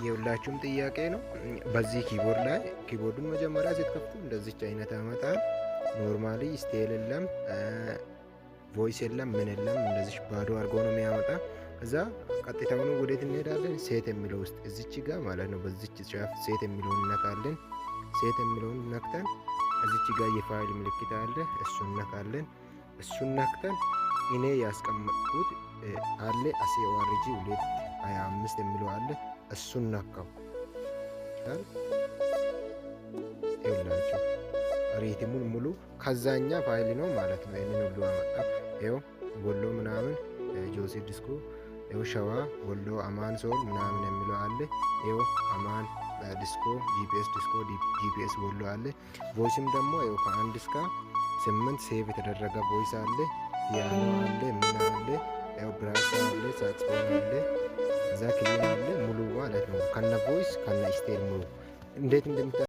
የሁላችሁም ጥያቄ ነው። በዚህ ኪቦርድ ላይ ኪቦርዱን መጀመሪያ ስትከፍቱ እንደዚች አይነት ያመጣል። ኖርማሊ ስቴል የለም፣ ቮይስ የለም፣ ምን የለም። እንደዚህ ባዶ አድርጎ ነው የሚያመጣ። እዛ ቀጥታውኑ ወዴት እንሄዳለን? ሴት የሚለው ውስጥ እዚች ጋር ማለት ነው። በዚች ጫፍ ሴት የሚለውን እነካለን። ሴት የሚለውን ነክተን እዚች ጋር የፋይል ምልክት አለ፣ እሱን ነካለን። እሱን ነክተን እኔ ያስቀመጥኩት አለ ACORG 225 የሚለው አለ፣ እሱን ነካው። ይኸውላችሁ ሪትሙን ሙሉ ከዛኛ ፋይል ነው ማለት ነው። ይሄንን ሁሉ አመጣ። ይኸው ወሎ ምናምን ጆሲ ዲስኮ፣ ይኸው ሸዋ ወሎ አማን ሶል ምናምን የሚለው አለ። ይኸው አማን ዲስኮ ጂፒኤስ ዲስኮ ጂፒኤስ ወሎ አለ። ቮይስም ደግሞ ይኸው ከ1 እስከ 8 ሴቭ የተደረገ ቮይስ አለ። ፒያኖ አለ፣ ምን አለ፣ ይኸው ብራስ አለ፣ ሳክስፎን አለ፣ እዛ ክሊን አለ ሙሉ ማለት ነው። ከነ ቮይስ ከነ ስቴል ሙሉ እንዴት እንደምታ